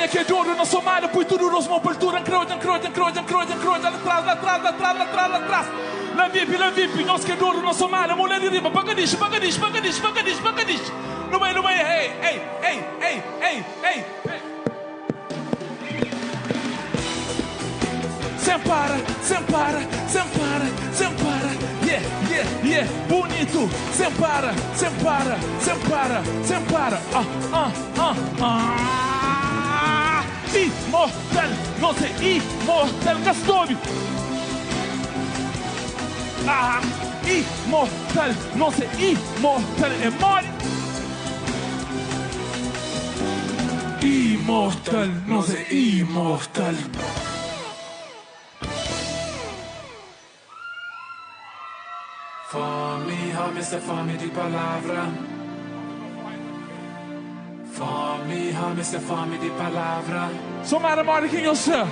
Amanhã que é de ouro na Somália, põe tudo nos mãos, cultura, encroja, lá atrás. La VIP, nós que é de ouro na Somália, mulher de riba, bagadiche. No meio, ei. Sem para, yeah, bonito. Sem para. Imortal, não sei, imortal, Castório. Imortal, não sei, imortal, é mole. Imortal, não sei, imortal. Fome, har fome de palavra. Fome, har fome de palavra. Somara mora quem eu sou.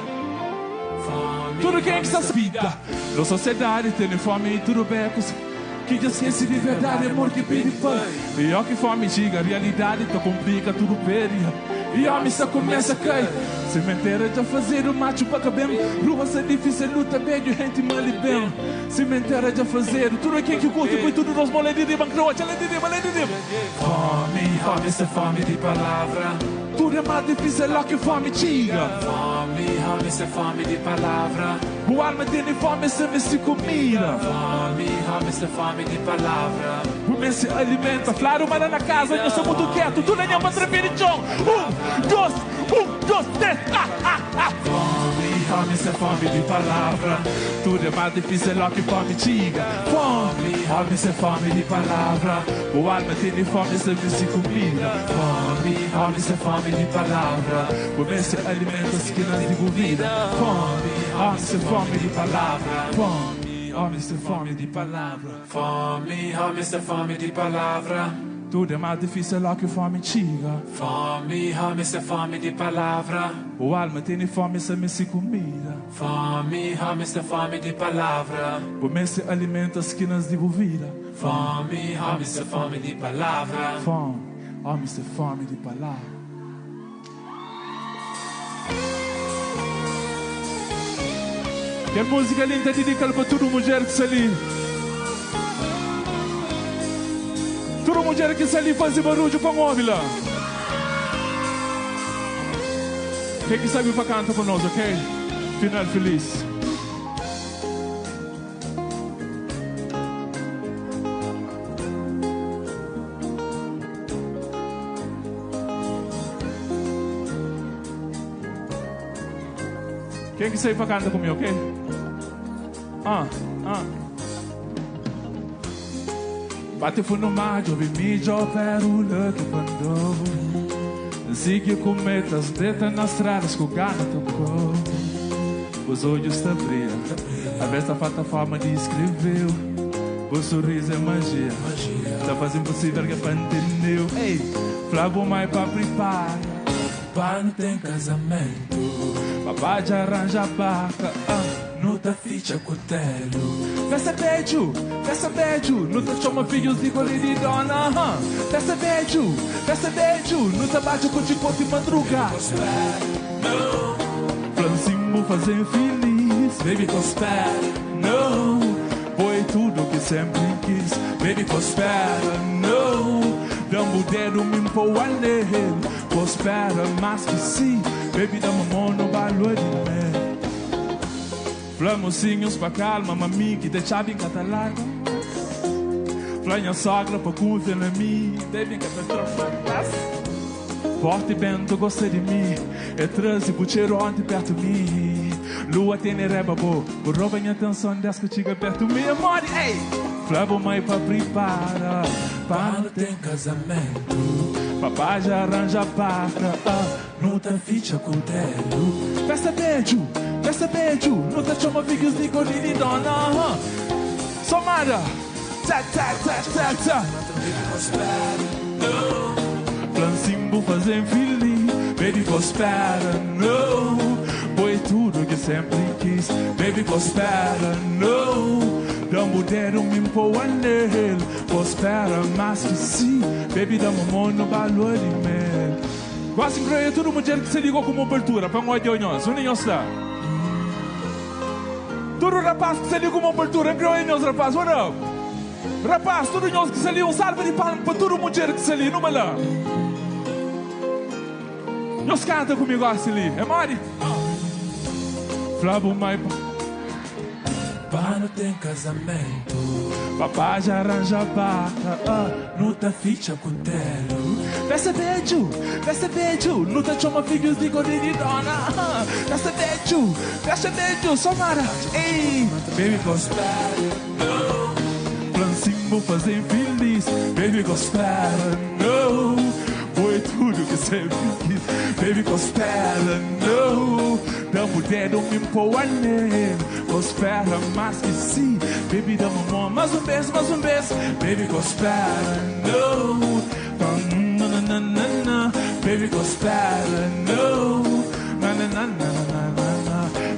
Tudo que é que está vida. Na sociedade tem fome e tudo becos. Que esquece de verdade, amor que pede pão. E ó que fome diga, a realidade tá complica tudo peria. E homem só começa a cair. Cemitério já fazer o macho para caber. Rua é difícil, luta bem, gente mal e bem. Cemitério já fazer tudo aqui que curte, foi tudo nos moles de bancrote. Fome, essa fome de palavra. Tudo é mais difícil lá que fome diga. Fome, essa fome de palavra. O alma tem fome, se me se comida. Fome, essa fome de palavra. O me se alimenta, claro, mas na casa eu sou muito quieto, tudo é para tremer de chão. 1, 2, 3, Fome, essa fome de palavra. Tudo é mais difícil lá que fome diga. Fome, essa fome de palavra. O alma tem fome, se me se comida. Fome, essa fome de palavra. O me se alimenta, esquinas de bovida. Fome, essa fome de palavra. Fome, essa fome de palavra. Fome, essa fome de palavra. Tudo é mais difícil lá que fome diga. Fome, essa fome de palavra. O alma tem fome, se me se comida. Fome, essa fome de palavra. O me se alimenta, esquinas de bovida. Fome, essa fome de palavra. Fome, essa fome de palavra. Que música linda dedicada para toda mulher que está ali. Toda mulher que está ali faz barulho para o móvel. Quem que sabe para cantar com nós, ok? Final feliz. Quem que sabe para cantar comigo, ok? Bate fundo no mar, eu vi me jogar o lucky pandou. Sigue com metas, dentro nas estradas, com o gano tocou. Os olhos estão brilham, a besta falta forma de escrever. O sorriso é magia, tá fazendo impossível que para entender. Ei, Flávio mais para preparar. Pai não tem casamento. Papai já arranja a barca. Não tá ficha cutelo. Festa beijo, não tá chama filhos de colher de dona. Festa beijo, não tá bate com tipo de madruga. Francisco fazer feliz, baby prospera, não. Foi tudo que sempre quis, baby prospera, não. Damos o dedo, me empurra nele, prospera mais que sim, baby dá uma mão no valor de mim. Flamocinhos pra calma, mami, que deixa bem catalana. Flanha sogra pra confiar em mim, baby, que tá trocando. Forte vento gosta de mim, é transe, bucheiro ontem perto de mim. Lua tem reba boa, por rouba minha atenção, desce que chega perto de mim, amor, ei! Flávio mãe pra preparar, pai não tem casamento. Papai já arranja a barca, não tá ficha cutelo. Festa beijo, não tá chama filhos de colher de dona. Somara, tcha. Francisco fazer feliz, baby prospera, não. Foi tudo que sempre quis, baby prospera, não. Damos o dedo, me empurra nele, prospera mais que sim, baby dá uma mão no valor de mel. Quase incrível, toda mulher que se ligou com uma abertura para um olho nós, onde nós está? Todo rapaz que se ligou com uma abertura, incrível nós, rapaz, what up? Rapaz, todo nós que se ligou, salve de palmas para toda mulher que se ligou, não é lá? Nós canta comigo assim ali, é Mari? Flávio Maipo. Pá, não tem casamento. Papai já arranja a vaca, Não tá ficha com telo. Dessa beijo, não tá chama filhos de godinho dona. Dessa beijo, Samara. Ei, baby gospel, no. Francinho fazer feliz, baby gospel, no. Foi tudo que sempre quis, baby gospel, no. Da mulher não me empurra nem, gospel mais que sim, baby dá uma mão, mais um beijo, baby gospel, no. Baby gospel, no.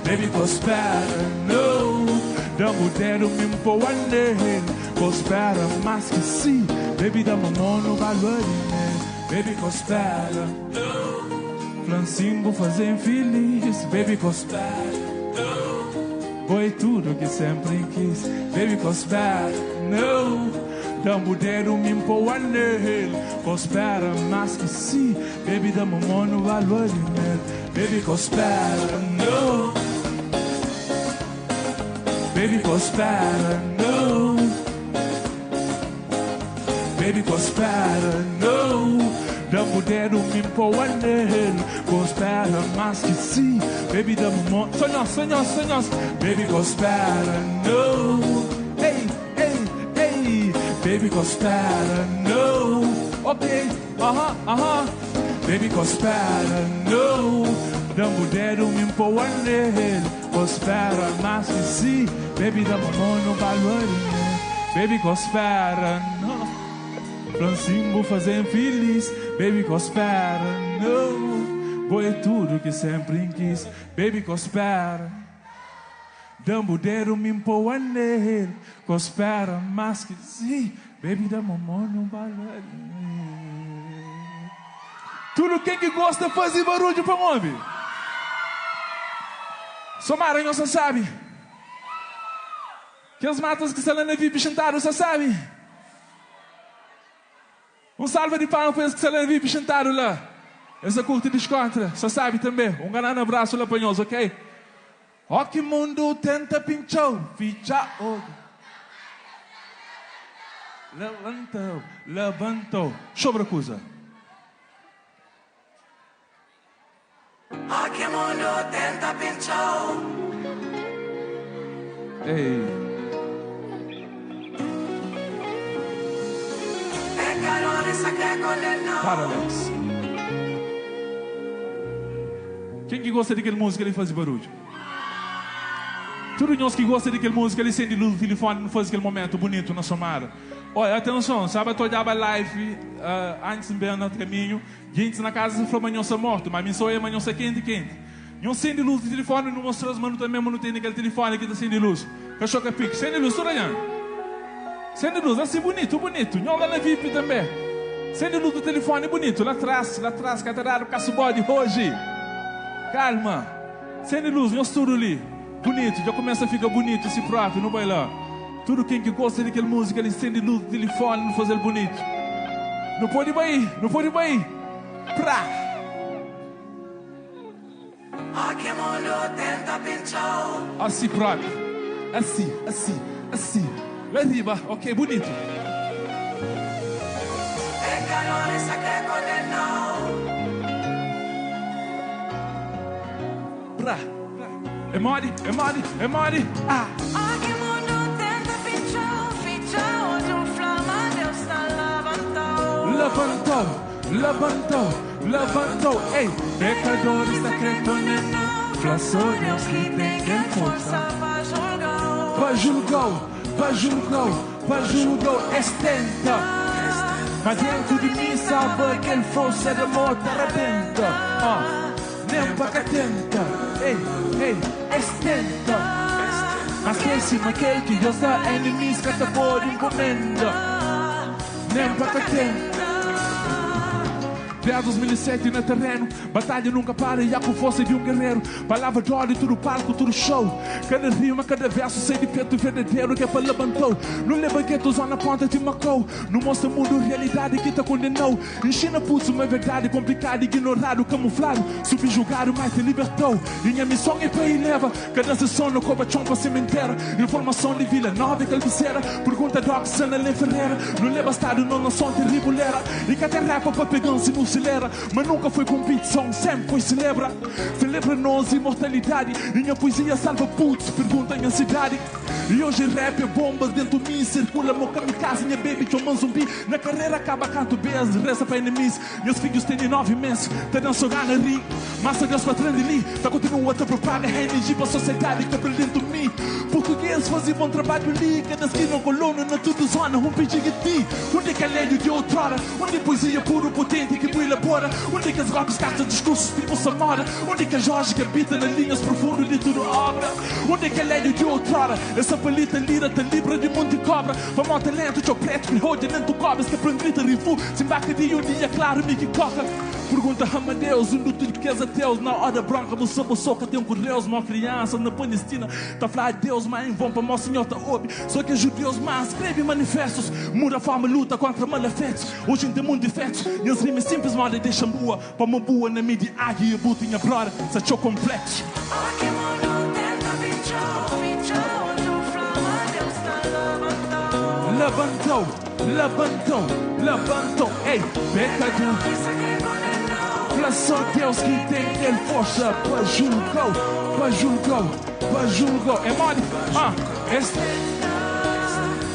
Baby gospel, no. Da mulher não me empurra nem, gospel mais que sim, baby dá uma mão no valor, baby gospel, no. Francinho vou fazer feliz, baby gospel, no. Foi tudo que sempre quis, baby gospel, no. Da mulher não me empurra nele, gospel mais que sim, baby dá uma mão no valor, baby gospel, no. Baby gospel, no. Baby gospel, no. Da mulher não me empurra nele, gospel mais que sim, baby dá uma mão. Sonhos, baby gospel, no. Ei, baby gospel, no. Ok, baby gospel, no. Da mulher não me empurra nele, gospel mais que sim, baby dá uma mão no valor, baby gospel, no. Francinho vou fazer feliz, baby gospel, no. Foi tudo que sempre quis, baby gospel. Da mulher me empurra nele, gospel mais que sim, baby dá uma mão no valor. Tudo quem que gosta fazer barulho para o homem. Somara, não você sabe. Que as matas que se lá na VIP chantaram, você sabe. Salve de palmas para eles que se lá na VIP chantaram lá. Essa curta descontra, você sabe também. Grande abraço lá para nós, ok? Ó que mundo tenta pinchou, ficha olho. Levantou. Sobre a coisa. Ó que mundo tenta pinchou. Ei. Para, Alex. Quem que gosta daquele música ele faz barulho? Todos nós que gostam daquele música ele sente luz do telefone não faz aquele momento bonito na Somara. Olha, atenção, sabe, eu olhava live antes bem no caminho, gente na casa se falou, mas não sou morto, mas me sou eu, mas não sei quente. Não sente luz do telefone, não mostrou as manos também, mas não tem naquele telefone que está sem luz. Cachorro que pique, sem luz, tudo olhando. Sem luz, assim bonito. Não lá na VIP também. Sem luz do telefone bonito, lá atrás, catararam, caço-bode hoje. Calma. Sem luz, não tudo ali. Bonito, já começa a ficar bonito esse próprio, não vai lá. Tudo quem que gosta daquela música, ele acende luz do telefone, não fazer bonito. Não pode ir bem. Pra. Assim próprio. Assim. Lá arriba, ok, bonito. Pra. É mole. Ah. Que mundo tenta pinchou, de um flama Deus está levantou. Ei, pecador está crendo, flaçou Deus que tem que força. Vai julgou, estenta. Mas dentro de mim sabe que ele força da morte arrebenta. Nem para que tenta. Ei, estenta. Mas que cima que Deus dá inimigos que te pode encomenda. Nem para que tenta. Desde 2007 no terreno, batalha nunca para e há com força de um guerreiro. Palavra de ódio, tudo palco, tudo show. Cada rima, cada verso, sei de peito verdadeiro que é para levantou. Não leva que tu só na ponta te marcou. Não mostra o mundo, realidade que te condenou. Ensina putz, uma verdade complicada, ignorado, camuflado, subjugado, mas te libertou. Minha missão é para ir leva. Cada sessão no Covachão para cemitério. Informação de Vila Nova e Calviceira. Pergunta de Oxana Lê Ferreira. Não leva estado, não nação terrível era. E cada rapa para pegar-se no acelera. Mas nunca foi competição, sempre foi celebra. Celebra nós imortalidade. Minha poesia salva putz, pergunta em a cidade. E hoje rap é bomba dentro de mim. Circula meu kamikaze, minha baby, chama zumbi. Na carreira acaba canto bez, resta para inimigos. Meus filhos têm 9 meses, tá dançando gana rir. Massa Deus para trás de ali, tá continua a propagar energia para a sociedade que aprende dentro de mim. Português fazia bom trabalho ali. Cada esquina coluna, na tudo zona, pedi de ti. Onde é que é lélio de outrora? Onde é poesia puro, potente que tu elabora? Onde é que as golpes gastam discursos tipo Samora? Onde é que a Jorge que habita nas linhas profundas de tudo obra? Onde é que é lélio de outrora? Essa palita lira, te libra de mundo e cobra. Vamos talento, teu preto, que roda dentro cobras. Que aprende grita, rifu, se embarca de um dia claro, me que coca. Pergunta a Deus, onde tudo que és ateus. Na hora branca, você soca, tem um correus, uma criança na Palestina. Tá falando Deus, mãe, vão para o Senhor, tá ouve. Só que judeus, mas escreve manifestos. Muda a forma, luta contra malefeitos. Hoje em tem mundo de efeitos. E as rimas simples, mas deixam boa. Para uma boa na mídia, águia, buta em a brora. Se achou complexo. Levantou, levantou, levantou. Ei, pecador. Só Deus que tem força para julgar, para julgar, para julgar. É mole?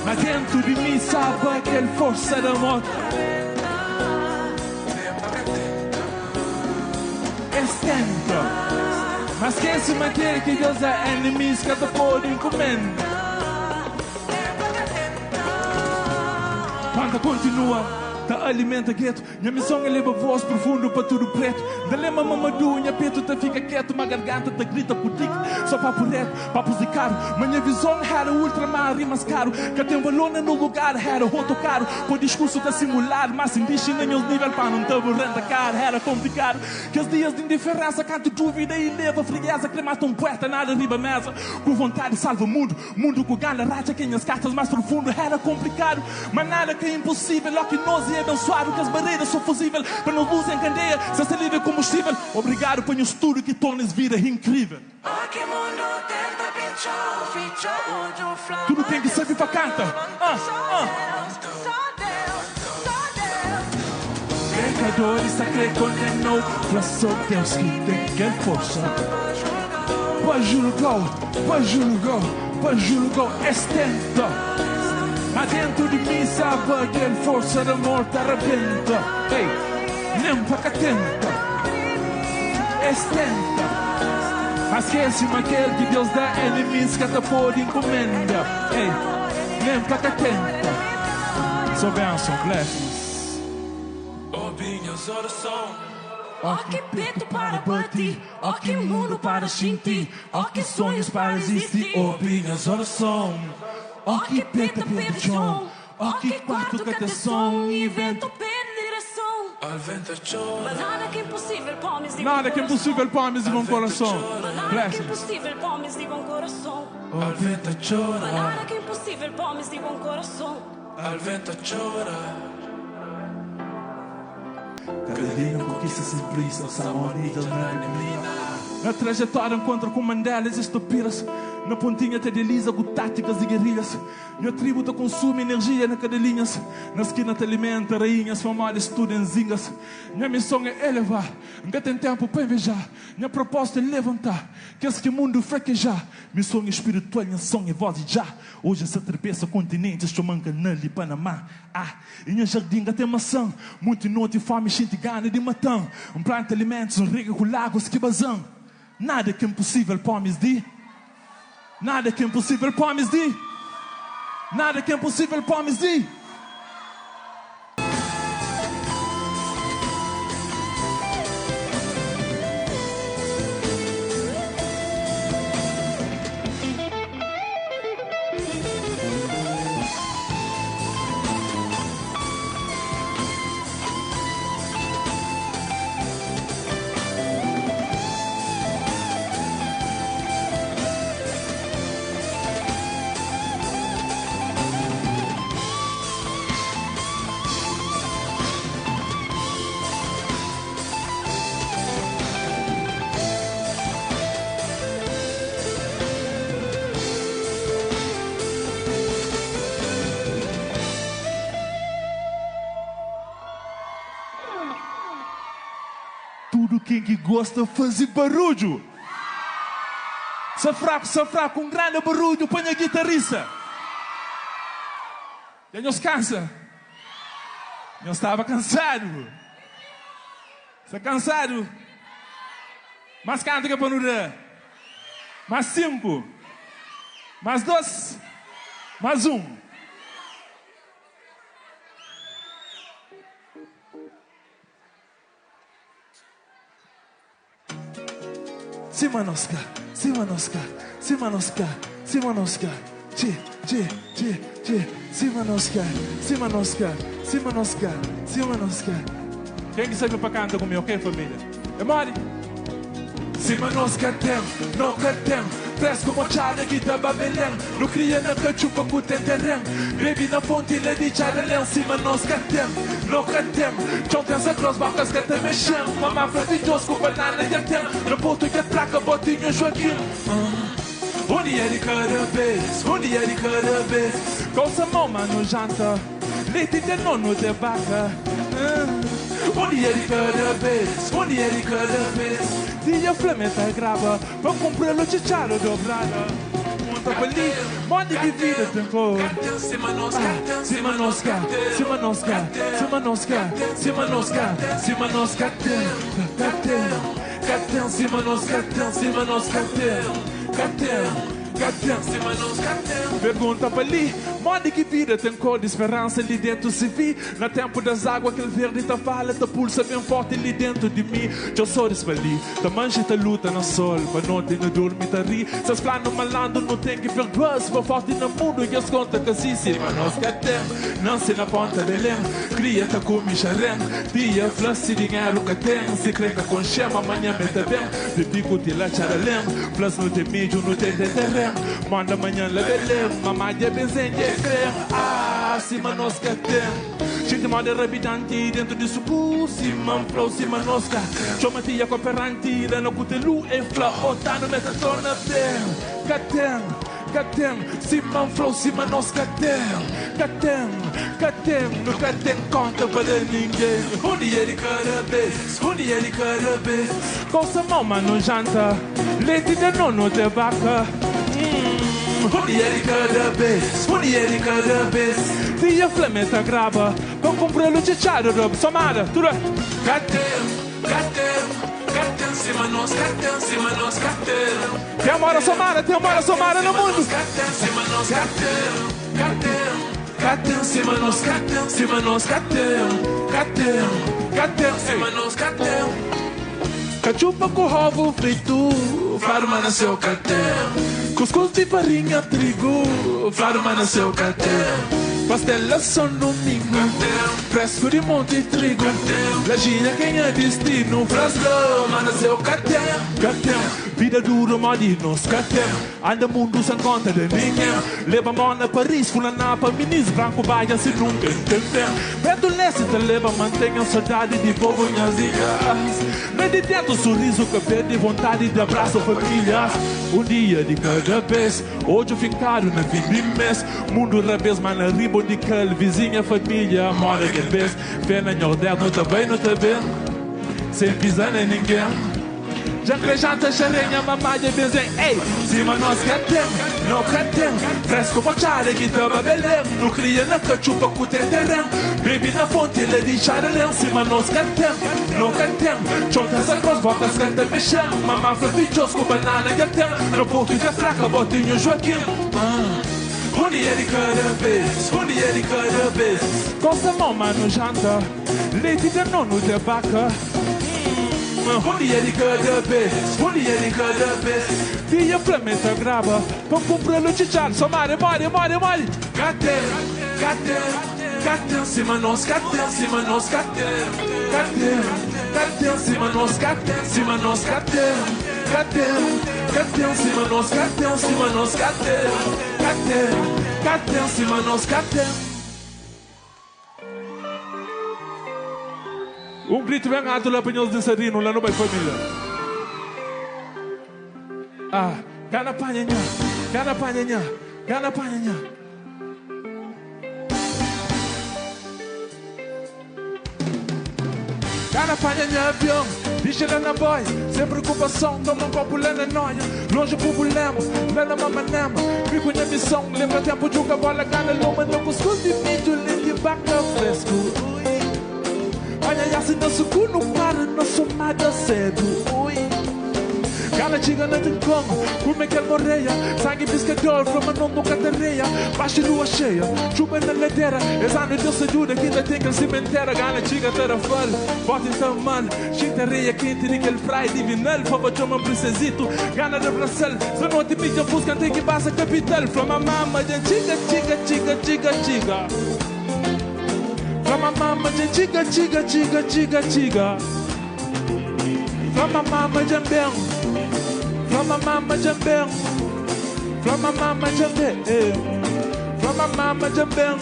Mas dentro de mim sabe aquela força da morte. Estenda. Mas quem se mantém que Deus é inimigo que te pode encomenda. Quando continua. Tá alimenta gueto, minha missão é levar voz profundo para tudo preto. Da lema mamadu, minha peito tá fica quieto, minha garganta tá grita por tique. Só papo reto, papos de caro. Minha visão era ultramar rimas caro. Que tem valor no lugar, era outro caro. Com discurso tá simulado, mas sem bicho nem os nível para não tá borrando a cara. Era complicado, que os dias de indiferença canto dúvida e leva frieza. Cremata um poeta, nada riba mesa. Com vontade salva o mundo, mundo com gana racha. Quem as cartas mais profundo era complicado. Mas nada que é impossível, ó que nós abençoado que as barreiras são fusíveis para não luz em candeia, se essa livre combustível. Obrigado por um estudo que torna as vidas incrível. Tudo tem que servir para cantar. Pecadores a crer condenou, mas só Deus que tem que força. Para julgar, para julgar, para julgar, estenda. Mas dentro de mim sabe aquela força da morte arrebenta. Ei, nem para cá tenta. Estenta. Mas esquece-me aquele que Deus dá inimigos que te pode encomenda. Ei, nem para cá tenta. So benção, blessings. Minhas orações. Ó que peito para bater, ó que mundo para sentir, ó que sonhos para existir. Minhas orações. Ó que peta perdição, ó que quarto cateção, e vento direção. Al vento chora. Mas nada que é impossível para homens de Nada que é impossível para homens de bom coração. Nada que é impossível para homens de bom coração. Al vento chora. Nada que é impossível para homens de bom coração. Al vento chora. Cada dia conquista simplista, samonidas na neblina. Na trajetória encontro com Mandelas e estupiras. Na pontinha te delisa com táticas e guerrilhas. Minha tribo te consome energia na cadelinhas. Na esquina te alimenta rainhas famosas tudo em zingas. Minha missão é elevar, nunca tem tempo para invejar. Minha proposta é levantar, que esse mundo fraquejar. Missão espiritual, minha som é voz de já. Hoje essa trepeça continentes, chomanca nali Panamá. E minha jardim tem maçã. Muito noite, fome, gente gana de matão. Planta alimentos, rega com lagos que bazão. Nada que é impossível para homens de. Nada que é impossível para homens de. Nada que é impossível para homens de. tudo quem que gosta fazer barulho. Se fraco, um grande barulho, põe a guitarrista. E não se cansa. Não estava cansado. Está cansado? Mais canta que para não dar. Mais 5. Mais 2. Mais 1. Simanoska. Simanoska. Quem que sabe para cantar comigo, ok, família? É Mari. Simanoska tem, nunca tem. Fresco mochada que tava belém. No cria na cachupa com tenterém. Baby na fonte ele de charelém. Simanoska tem, nunca tem. Chão tem essa cross barcas que até mexem. Mamá fravidos com banana e tem. No ponto que placa botinho Joaquim. Onde é de cada vez, com essa mama no janta, leite de nono de vaca. Onde é de cada vez, dia flameta grava, para comprar o chicharo dobrada. Monta ali, monte que vida tem cor. Simanoska. Pergunta para ali, onde que vida tem cor de esperança ali dentro se vi. Na tempo das águas aquele verde tá fala, tá pulsa bem forte ali dentro de mim. Eu sou despali, tá mancha tá luta no sol, para não ter no dormir tá ri. Seus planos malandro não tem que perdoar, se for forte no mundo e as contas que assim se manosca tem. Não se na ponta de lem, cria tá com micharem. Dia flash dinheiro que tem, se crenca com chama amanhã meta bem. De pico te la charalem, plus no tem mídio, no tem terrem. Manda amanhã lebelem, mamãe de benzen de creme. Simanoska tem. Gente moda rabidanti dentro de suku, Siman Simanoska. Chama tia cooperanti, dano cutelu e fla, otano metatona tem. Katem, Siman Simanoska tem. Katem, nunca tem conta para ninguém. Onde é de cada vez, com essa mama no janta, leite de nono de vaca. Onde é de cada vez, dia flameta grava, para comprar o chicharo do Somara, tudo. Katem, Simanoska tem. Tem uma hora Somara no mundo. Katem, Simanoska tem. Cachupa com ovo frito, farma na seu catem. Cuscuz de farinha, trigo, farma na seu catem. Pastela só no domingo, fresco de monte trigo. Laginha quem é destino, frasco, manda seu catem. Vida dura, madinos, catem. Anda mundo sem conta de ninguém. Leva mão na Paris, fulana para minis branco, baia se nunca entendem. Pedro Leste te leva, mantenha saudade de povo e as ilhas. Meditando sorriso, cabelo de vontade de abraço famílias. Um dia de cada vez, hoje eu fincado na fim de mês. Mundo revés, mas na riba de cal, vizinha, família, mora que vez. Pena em ordem, não tá bem, sem pisar em ninguém. Já crejanta, xarenha, mamãe de benzen. Ei, Simanoska tem, nunca tem. Fresco mochada que tava belém. No cria na cachupa com terrem. Baby na fonte, ele de charelém. Simanoska tem, nunca tem. Chonta essa cross, bota as cantas mexem. Mamãe fravidos com banana que tem. No ponto que fraca, botinho Joaquim. Onde é de cada vez, com essa mama no janta, leite de nono de vaca. Onde é de cada vez, dia flameta grava, para comprar o chicharo, Somara, mori. Katem, Simanoska tem. Simanoska tem. Um grito bem alto lá para os dançarinos, lá no bairro família. Gana panha. Gana panha, avião. Diz ela na boia, sem preocupação, toma um copo lá na noia. Longe pro problema, lá na mamanema. Fico na missão, lembra tempo, joga bola, gana loma. Não consigo de vídeo, lente vaca fresco. Olha, assim, nosso cu não para, não sou nada cedo. Gana chiga na tencão, como é que ele morreia? Sangue piscador, flama não nunca terreia. Baixo lua cheia, chuva na ladeira. Exame Deus ajuda, que ainda tem que cimenteira. Gana chiga terra fora, bota então mano. Chinta reia, quente, níquel fry, divinal. Fava chama princesito, gana de Brasil. Se não te pide busca, tem que passa capital. Flama mama, chiga, chiga, chiga, chiga, chiga. Flama mama, chiga, chiga, chiga, chiga, chiga. Flama mama, jambem. Flama mama jambem, flama mama jambem, flama mama jambem.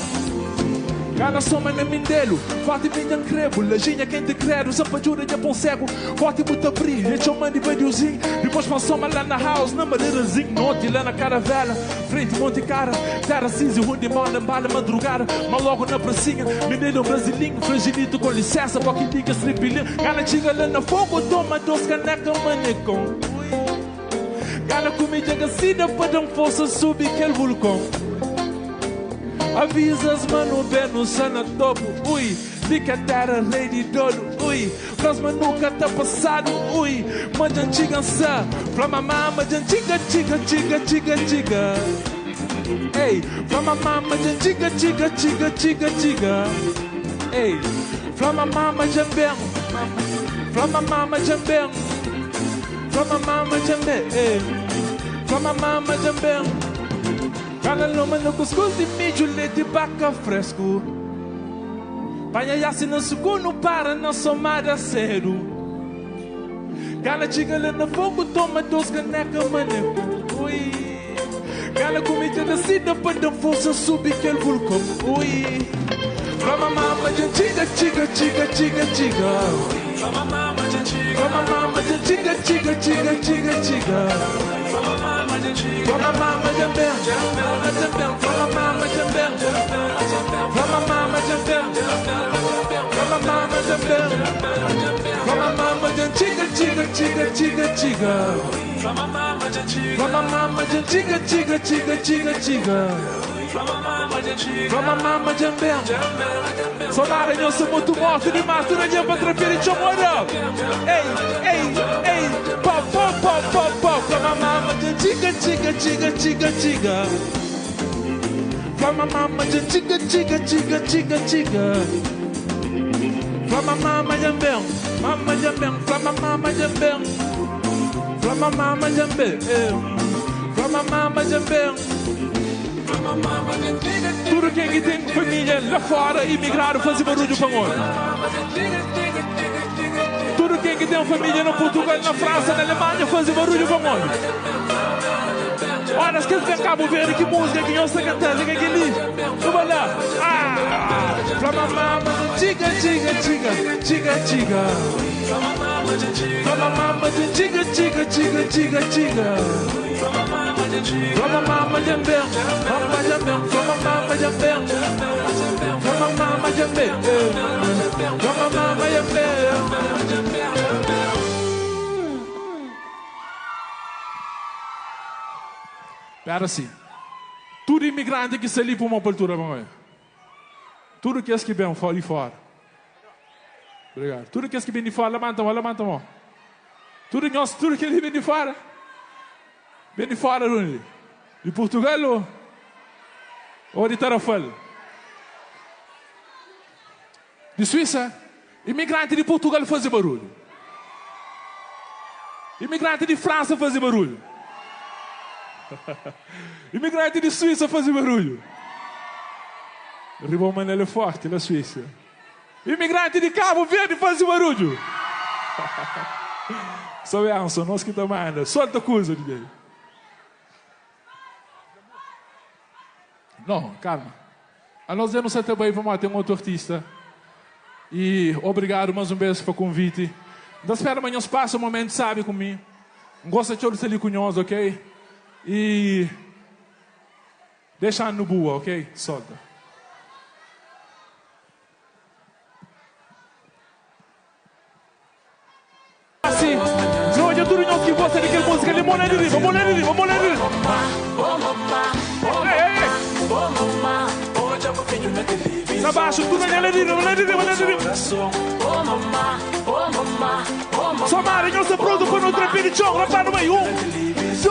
Gana soma na mindelo, forte vinha crebo, lejinha quem te crede, usa pra jura de bom cego, forte muito brilho, e chama de videozinho, depois passoma lá na house, na madeirazinho, noite lá na caravela, frente monte cara, terra cinza, ruim mal na bala madrugada, mas logo na pracinha, mineiro brasilinho, fragilito com licença, porque liga stripilinho, gana chiga lá na fogo, toma dois caneca manecão. Gana comida gacida para dar força subir aquele vulcão. Avisas mano bem no sana topo, ui. Fica terra rei de dono, ui. Próxima nunca tá passado, ui. Majan chiga sa, flama mama jan chiga chiga chiga chiga chiga. Ei, flama mama jan chiga chiga chiga chiga chiga. Ei, flama mama jan bem, flama mama jan bem. Flama mama jambem, flama mama jambem. Gana loma no cuscuz de milho, leite vaca fresco. Panha yassi no suco, não para, não somada cedo. Gana chiga lá no fogo, toma dois caneca maneco. Ui. Gana comida da cida, para dar força subir aquele vulcão. Ui. Flama mama chiga, chiga, chiga, chiga, chiga. Flama mama chiga, chiga, chiga, chiga, chiga, chiga. Flama mama jambem, flama mama jambem, flama mama jambem, flama mama jambem, flama mama chiga, chiga, chiga, chiga, chiga. Flama mama chiga, chiga, chiga, chiga, chiga. Flama mama jambem. Sonara não se muito morto de matura de para trapir de chamorão. Ei, pop, pop, pop, pop, pop. Flama mama chiga, chiga, chiga, chiga, chiga. Flama mama chiga, chiga, chiga, chiga, chiga. Flama mama jambem, flama mama jambem. Flama mama jambem, flama mama jambem. Tudo quem tem família lá fora, imigraram, fazer barulho para nós. Tudo quem tem família no Portugal, na França, na Alemanha, fazer barulho para nós. Olha, esquece de Cabo Verde, que música que eu sei cantar, que ali. Vamos lá. Flama mama, chiga, chiga, chiga, chiga, chiga. Flama mama, chiga, chiga, chiga, chiga, chiga. Flama mama jambem, mama jambem, flama mama jambem, flama mama jambem, flama mama jambem. Espera assim, tudo imigrante que se ali para uma cultura, vamos. Tudo que é bem fora de fora. Obrigado. Tudo que é bem de fora, levanta a mão. Tudo que vem de fora. Vem de fora, Rune. De Portugal ou de Tarrafal? De Suíça? Imigrante de Portugal fazem barulho. Imigrante de França fazem barulho. Imigrante de Suíça fazem barulho. Ribon Manel é forte na Suíça. Imigrante de Cabo Verde fazem barulho. Só Anderson, nós que estamos ainda. Solta a coisa, DJ. Não, calma. A nós não sei também, vamos ter um outro artista. E obrigado mais um beijo pelo convite. Da espera amanhã se passa um momento, sabe, comigo. Gosta de todos ali com nós, ok? E deixa no boa, ok? Solta. mulher de riba, mulher de riba, mulher de riba. Oh mamma, oh già figlio na televisão. Sabaixo, tu não é de riba, mulher de riba, mulher de riba. Oh mamma, oh mamma, oh mamma. Somari, não se pronto para no trapinho de chão, rapaz, no meio. 1, 2,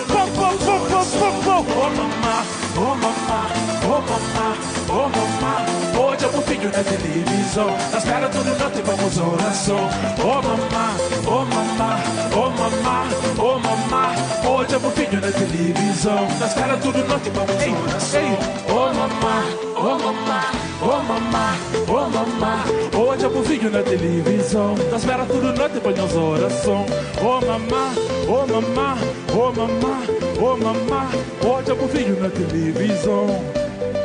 pop, pop, pop, pop, pop, pop. Oh mamma, oh mamma, oh mamma, oh mamma. Hoje é o filho na televisão. Na espera toda noite vamos oração. Oh mamma, oh mamma, oh mamma, oh mamma. Hoje é o filho na televisão. Na espera toda noite vamos oração. Oh mamma, oh mamma, oh mamma, oh mamma. Hoje é o filho na televisão. Na espera toda noite vamos oração. Oh mamma, oh mamma, oh mamma, oh mamma. Hoje é o filho na televisão.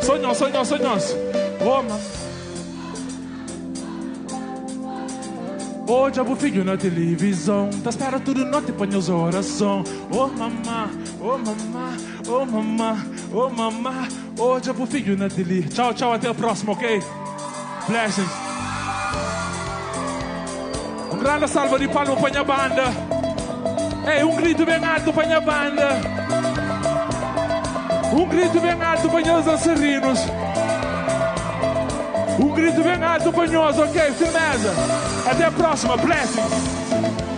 Sonhos, sonhos, sonhos. Oh, mamma. Hoje eu filho na televisão. Tá espera tudo noite põe as oração. Oh mamá, oh mamá, oh mamá, oh mamá. Hoje eu filho na tele. Tchau, tchau, até o próximo, ok? Blessings. Grande salva de palmas para a banda. Ei, grito bem alto para a banda. Grito bem alto para os dançarinos. Grito bem alto para nós, ok? Firmeza. Até a próxima. Blessings.